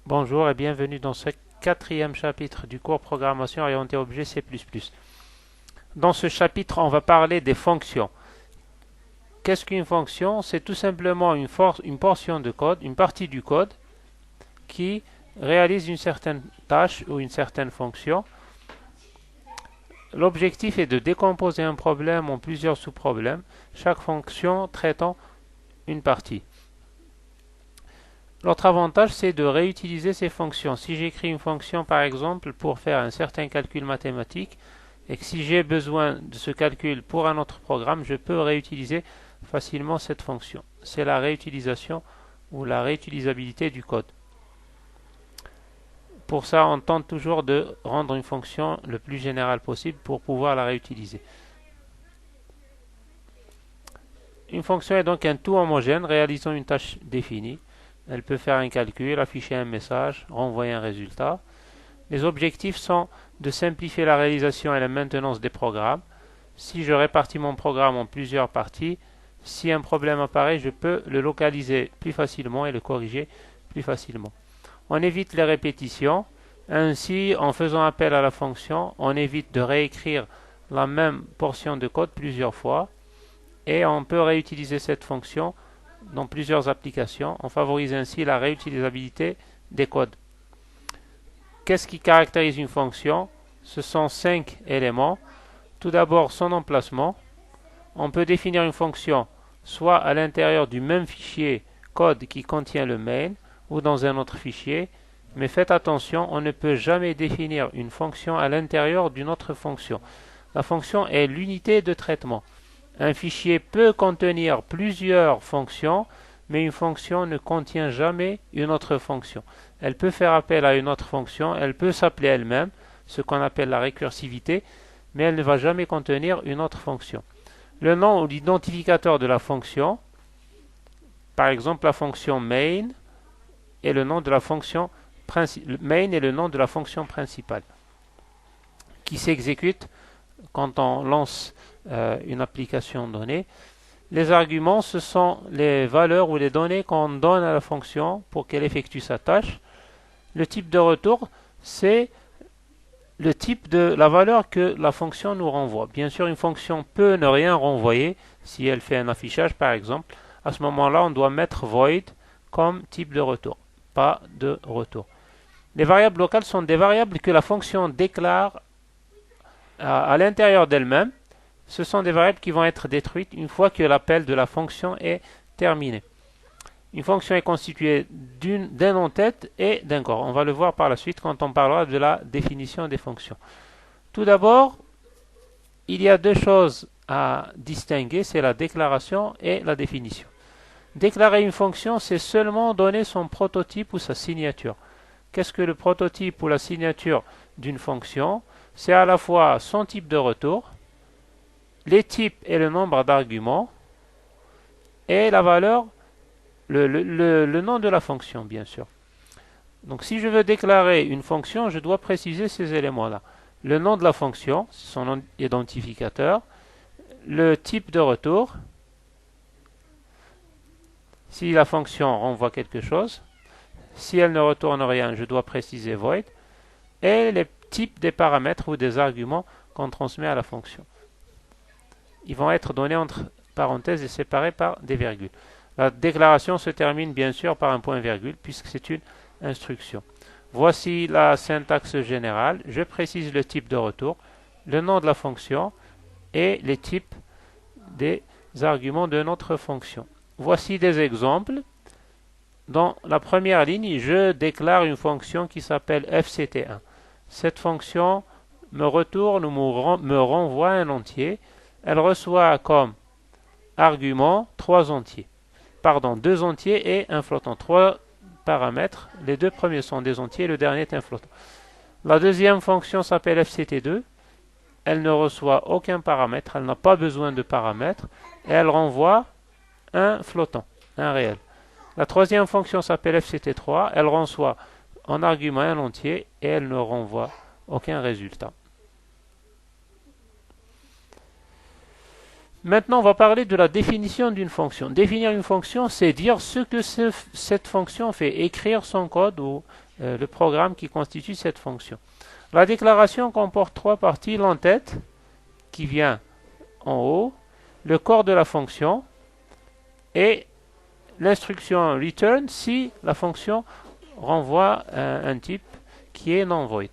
Bonjour et bienvenue dans ce quatrième chapitre du cours Programmation orientée objet C++. Dans ce chapitre, on va parler des fonctions. Qu'est-ce qu'une fonction? C'est tout simplement une portion de code, une partie du code qui réalise une certaine tâche ou une certaine fonction. L'objectif est de décomposer un problème en plusieurs sous-problèmes, chaque fonction traitant une partie. L'autre avantage, c'est de réutiliser ces fonctions. Si j'écris une fonction, par exemple, pour faire un certain calcul mathématique, et que si j'ai besoin de ce calcul pour un autre programme, je peux réutiliser facilement cette fonction. C'est la réutilisation ou la réutilisabilité du code. Pour ça, on tente toujours de rendre une fonction le plus générale possible pour pouvoir la réutiliser. Une fonction est donc un tout homogène réalisant une tâche définie. Elle peut faire un calcul, afficher un message, renvoyer un résultat. Les objectifs sont de simplifier la réalisation et la maintenance des programmes. Si je répartis mon programme en plusieurs parties, si un problème apparaît, je peux le localiser plus facilement et le corriger plus facilement. On évite les répétitions. Ainsi, en faisant appel à la fonction, on évite de réécrire la même portion de code plusieurs fois. Et on peut réutiliser cette fonction dans plusieurs applications. On favorise ainsi la réutilisabilité des codes. Qu'est-ce qui caractérise une fonction? Ce sont 5 éléments. Tout d'abord, son emplacement. On peut définir une fonction soit à l'intérieur du même fichier code qui contient le main ou dans un autre fichier. Mais faites attention, on ne peut jamais définir une fonction à l'intérieur d'une autre fonction. La fonction est l'unité de traitement. Un fichier peut contenir plusieurs fonctions, mais une fonction ne contient jamais une autre fonction. Elle peut faire appel à une autre fonction, elle peut s'appeler elle-même, ce qu'on appelle la récursivité, mais elle ne va jamais contenir une autre fonction. Le nom ou l'identificateur de la fonction, par exemple la fonction main, est le nom de la fonction main est le nom de la fonction principale qui s'exécute quand on lance une application donnée. Les arguments, ce sont les valeurs ou les données qu'on donne à la fonction pour qu'elle effectue sa tâche. Le type de retour, c'est le type de la valeur que la fonction nous renvoie. Bien sûr, une fonction peut ne rien renvoyer si elle fait un affichage, par exemple. À ce moment-là, on doit mettre void comme type de retour, pas de retour. Les variables locales sont des variables que la fonction déclare à l'intérieur d'elle-même. Ce sont des variables qui vont être détruites une fois que l'appel de la fonction est terminé. Une fonction est constituée d'un en-tête et d'un corps. On va le voir par la suite quand on parlera de la définition des fonctions. Tout d'abord, il y a deux choses à distinguer, c'est la déclaration et la définition. Déclarer une fonction, c'est seulement donner son prototype ou sa signature. Qu'est-ce que le prototype ou la signature d'une fonction? C'est à la fois son type de retour, les types et le nombre d'arguments, et la valeur, le nom de la fonction, bien sûr. Donc si je veux déclarer une fonction, je dois préciser ces éléments-là. Le nom de la fonction, son identificateur, le type de retour, si la fonction renvoie quelque chose, si elle ne retourne rien, je dois préciser void, et les types des paramètres ou des arguments qu'on transmet à la fonction. Ils vont être donnés entre parenthèses et séparés par des virgules. La déclaration se termine bien sûr par un point-virgule puisque c'est une instruction. Voici la syntaxe générale. Je précise le type de retour, le nom de la fonction et les types des arguments de notre fonction. Voici des exemples. Dans la première ligne, je déclare une fonction qui s'appelle fct1. Cette fonction me retourne ou me renvoie un entier. Elle reçoit comme argument deux entiers et un flottant. Trois paramètres. Les deux premiers sont des entiers, le dernier est un flottant. La deuxième fonction s'appelle fct2. Elle ne reçoit aucun paramètre, elle n'a pas besoin de paramètres, et elle renvoie un flottant, un réel. La troisième fonction s'appelle fct3, elle reçoit en argument un entier et elle ne renvoie aucun résultat. Maintenant, on va parler de la définition d'une fonction. Définir une fonction, c'est dire ce que cette fonction fait, écrire son code ou le programme qui constitue cette fonction. La déclaration comporte trois parties: l'entête qui vient en haut, le corps de la fonction et l'instruction return si la fonction renvoie un type qui est non void.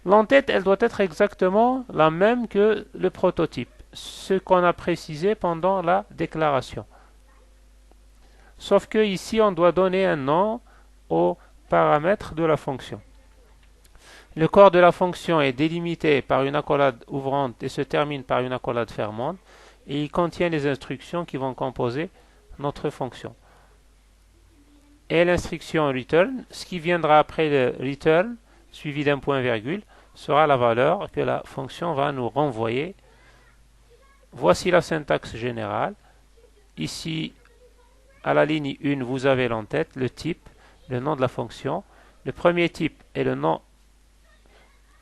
L'entête, elle doit être exactement la même que le prototype, ce qu'on a précisé pendant la déclaration. Sauf que ici, on doit donner un nom aux paramètres de la fonction. Le corps de la fonction est délimité par une accolade ouvrante et se termine par une accolade fermante, et il contient les instructions qui vont composer notre fonction. Et l'instruction return, ce qui viendra après le return, suivi d'un point virgule, sera la valeur que la fonction va nous renvoyer. Voici la syntaxe générale. Ici, à la ligne 1, vous avez l'entête, le type, le nom de la fonction. Le premier type est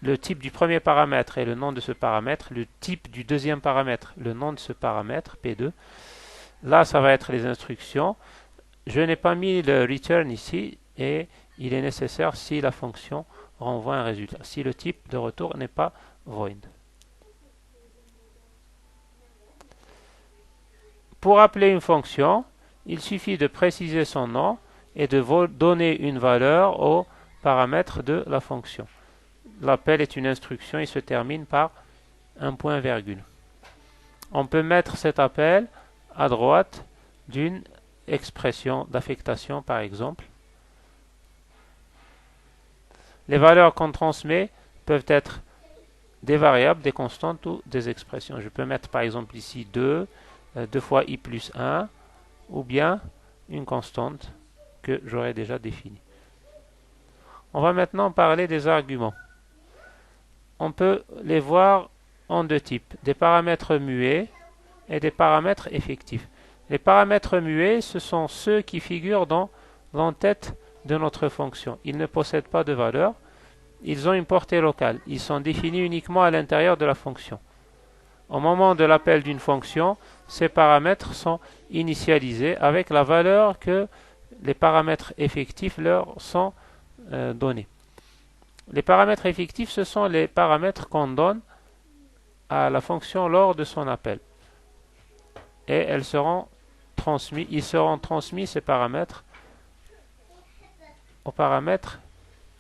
le type du premier paramètre et le nom de ce paramètre. Le type du deuxième paramètre, le nom de ce paramètre, P2. Là, ça va être les instructions. Je n'ai pas mis le return ici et il est nécessaire si la fonction renvoie un résultat, si le type de retour n'est pas void. Pour appeler une fonction, il suffit de préciser son nom et de donner une valeur au paramètre de la fonction. L'appel est une instruction, il se termine par un point virgule. On peut mettre cet appel à droite d'une expression d'affectation par exemple. Les valeurs qu'on transmet peuvent être des variables, des constantes ou des expressions. Je peux mettre par exemple ici 2 fois i plus 1 ou bien une constante que j'aurais déjà définie. On va maintenant parler des arguments. On peut les voir en deux types, des paramètres muets et des paramètres effectifs. Les paramètres muets, ce sont ceux qui figurent dans l'entête de notre fonction. Ils ne possèdent pas de valeur, ils ont une portée locale, ils sont définis uniquement à l'intérieur de la fonction. Au moment de l'appel d'une fonction, ces paramètres sont initialisés avec la valeur que les paramètres effectifs leur sont donnés. Les paramètres effectifs, ce sont les paramètres qu'on donne à la fonction lors de son appel. Et ils seront transmis ces paramètres aux paramètres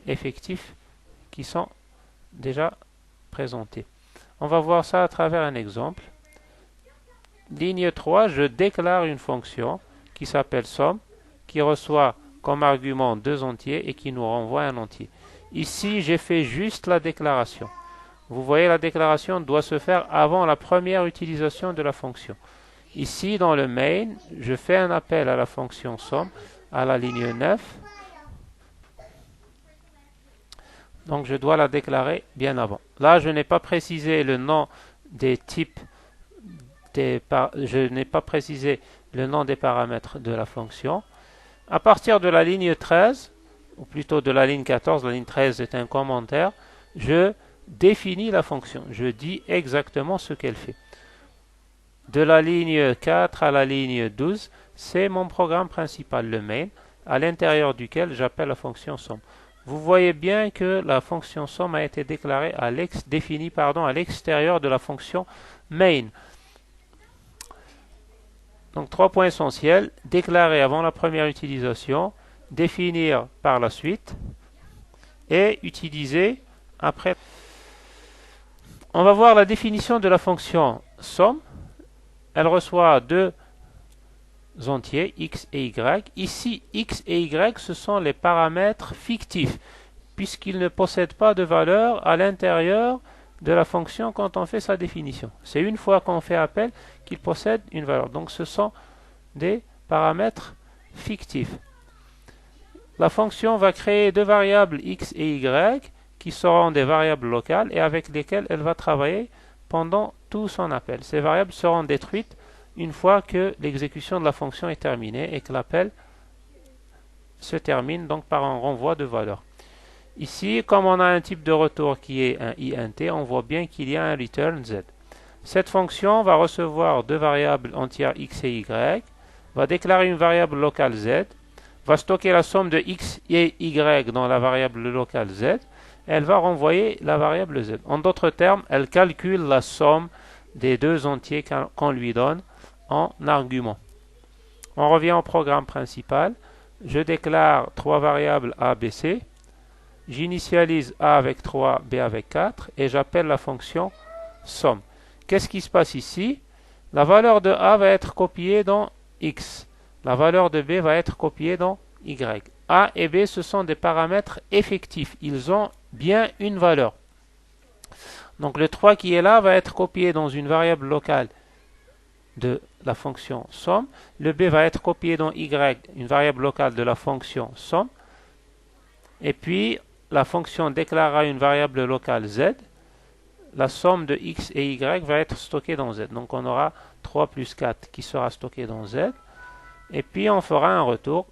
effectifs qui sont déjà présentés. On va voir ça à travers un exemple. Ligne 3, je déclare une fonction qui s'appelle somme, qui reçoit comme argument deux entiers et qui nous renvoie un entier. Ici, j'ai fait juste la déclaration. Vous voyez, la déclaration doit se faire avant la première utilisation de la fonction. Ici, dans le main, je fais un appel à la fonction somme à la ligne 9. Donc, je dois la déclarer bien avant. Là, je n'ai pas précisé le nom des types, je n'ai pas précisé le nom des paramètres de la fonction. À partir de la ligne 13, ou plutôt de la ligne 14, la ligne 13 est un commentaire, je définis la fonction. Je dis exactement ce qu'elle fait. De la ligne 4 à la ligne 12, c'est mon programme principal, le main, à l'intérieur duquel j'appelle la fonction somme. Vous voyez bien que la fonction somme a été déclarée définie à l'extérieur de la fonction main. Donc, trois points essentiels: déclarer avant la première utilisation, définir par la suite et utiliser après. On va voir la définition de la fonction somme. Elle reçoit deux entiers, x et y. Ici, x et y, ce sont les paramètres fictifs, puisqu'ils ne possèdent pas de valeur à l'intérieur de la fonction quand on fait sa définition. C'est une fois qu'on fait appel qu'ils possèdent une valeur. Donc, ce sont des paramètres fictifs. La fonction va créer deux variables x et y qui seront des variables locales et avec lesquelles elle va travailler pendant tout son appel. Ces variables seront détruites une fois que l'exécution de la fonction est terminée et que l'appel se termine donc par un renvoi de valeur. Ici, comme on a un type de retour qui est un int, on voit bien qu'il y a un return z. Cette fonction va recevoir deux variables entières x et y, va déclarer une variable locale z, va stocker la somme de x et y dans la variable locale z. Elle va renvoyer la variable z. En d'autres termes, elle calcule la somme des deux entiers qu'on lui donne en argument. On revient au programme principal. Je déclare trois variables a, b, c. J'initialise a avec 3, b avec 4 et j'appelle la fonction somme. Qu'est-ce qui se passe ici? La valeur de a va être copiée dans x. La valeur de b va être copiée dans y. A et b, ce sont des paramètres effectifs. Ils ont bien une valeur. Donc le 3 qui est là va être copié dans une variable locale de la fonction somme. Le b va être copié dans y, une variable locale de la fonction somme. Et puis la fonction déclarera une variable locale z. La somme de x et y va être stockée dans z. Donc on aura 3 plus 4 qui sera stocké dans z. Et puis on fera un retour.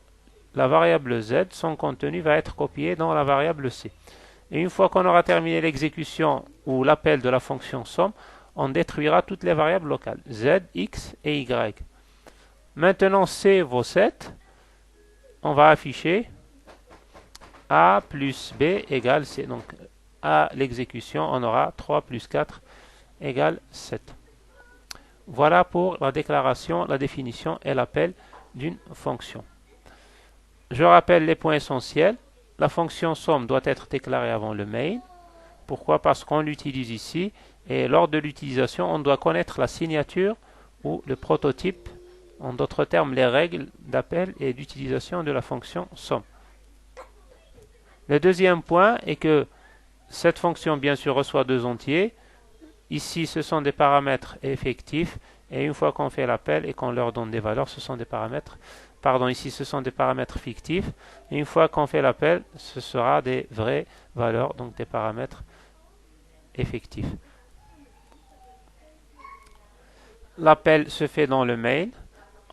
La variable z, son contenu va être copié dans la variable c. Et une fois qu'on aura terminé l'exécution ou l'appel de la fonction somme, on détruira toutes les variables locales, z, x et y. Maintenant c vaut 7. On va afficher a plus b égale c. Donc à l'exécution, on aura 3 plus 4 égale 7. Voilà pour la déclaration, la définition et l'appel d'une fonction. Je rappelle les points essentiels. La fonction somme doit être déclarée avant le main. Pourquoi? Parce qu'on l'utilise ici et lors de l'utilisation, on doit connaître la signature ou le prototype, en d'autres termes les règles d'appel et d'utilisation de la fonction somme. Le deuxième point est que cette fonction bien sûr reçoit deux entiers. Ici ce sont des paramètres effectifs et une fois qu'on fait l'appel et qu'on leur donne des valeurs, ce sont des paramètres. Pardon, ici ce sont des paramètres fictifs. Et une fois qu'on fait l'appel, ce sera des vraies valeurs, donc des paramètres effectifs. L'appel se fait dans le main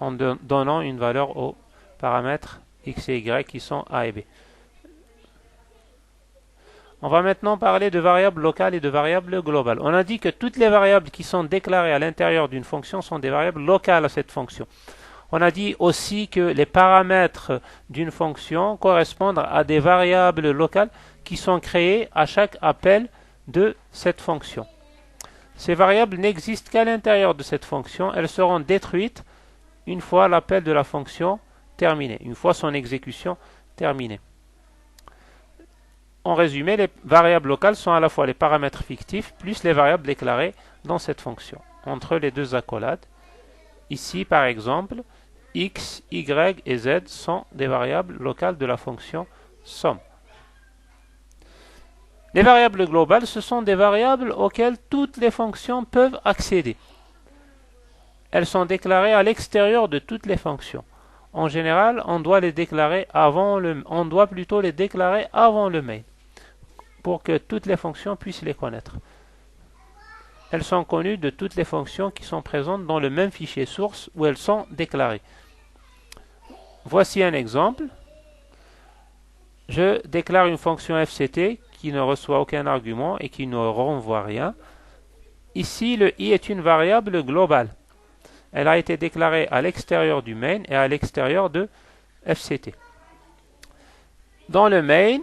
en donnant une valeur aux paramètres x et y qui sont a et b. On va maintenant parler de variables locales et de variables globales. On a dit que toutes les variables qui sont déclarées à l'intérieur d'une fonction sont des variables locales à cette fonction. On a dit aussi que les paramètres d'une fonction correspondent à des variables locales qui sont créées à chaque appel de cette fonction. Ces variables n'existent qu'à l'intérieur de cette fonction. Elles seront détruites une fois l'appel de la fonction terminé, une fois son exécution terminée. En résumé, les variables locales sont à la fois les paramètres fictifs plus les variables déclarées dans cette fonction. Entre les deux accolades, ici par exemple, x, y et z sont des variables locales de la fonction somme. Les variables globales, ce sont des variables auxquelles toutes les fonctions peuvent accéder. Elles sont déclarées à l'extérieur de toutes les fonctions. En général, on doit plutôt les déclarer avant le main pour que toutes les fonctions puissent les connaître. Elles sont connues de toutes les fonctions qui sont présentes dans le même fichier source où elles sont déclarées. Voici un exemple. Je déclare une fonction fct qui ne reçoit aucun argument et qui ne renvoie rien. Ici, le i est une variable globale. Elle a été déclarée à l'extérieur du main et à l'extérieur de fct. Dans le main,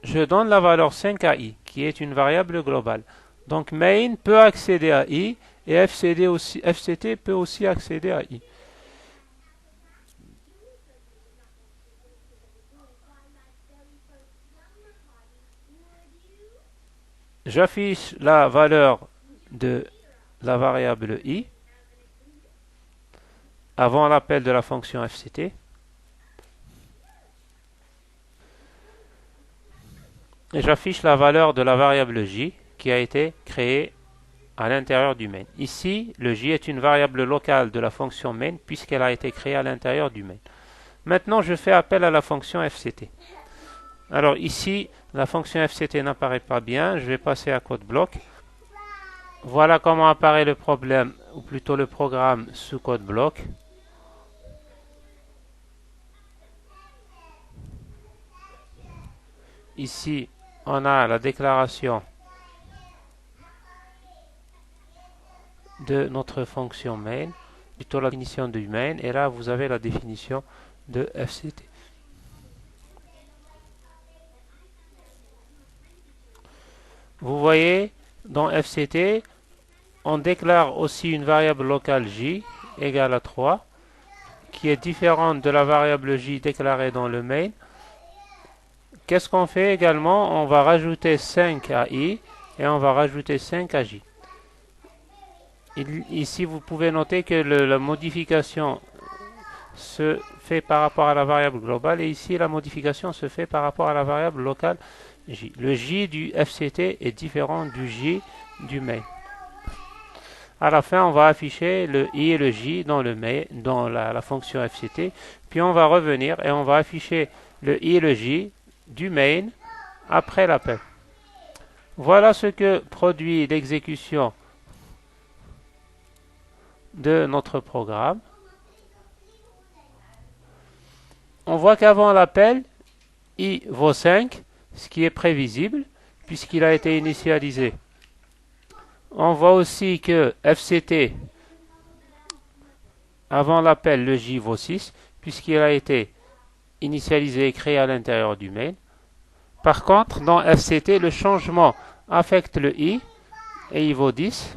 je donne la valeur 5 à i, qui est une variable globale. Donc main peut accéder à i et fct peut aussi accéder à i. J'affiche la valeur de la variable i avant l'appel de la fonction fct. Et j'affiche la valeur de la variable j qui a été créée à l'intérieur du main. Ici, le j est une variable locale de la fonction main puisqu'elle a été créée à l'intérieur du main. Maintenant, je fais appel à la fonction fct. Alors ici, la fonction fct n'apparaît pas bien. Je vais passer à code bloc. Voilà comment apparaît le problème, ou plutôt le programme sous code bloc. Ici, on a la déclaration de notre fonction main, plutôt la définition du main, et là vous avez la définition de fct. vous voyez, dans FCT, on déclare aussi une variable locale j égale à 3, qui est différente de la variable j déclarée dans le main. Qu'est-ce qu'on fait également? On va rajouter 5 à i et on va rajouter 5 à j. Ici, vous pouvez noter que la modification se fait par rapport à la variable globale et ici, la modification se fait par rapport à la variable locale j. Le j du FCT est différent du j du main. À la fin, on va afficher le i et le j dans la fonction FCT. Puis on va revenir et on va afficher le i et le j du main après l'appel. Voilà ce que produit l'exécution de notre programme. On voit qu'avant l'appel, i vaut 5, ce qui est prévisible puisqu'il a été initialisé. On voit aussi que FCT, avant l'appel, le j vaut 6 puisqu'il a été initialisé et créé à l'intérieur du main. Par contre, dans FCT, le changement affecte le i et il vaut 10.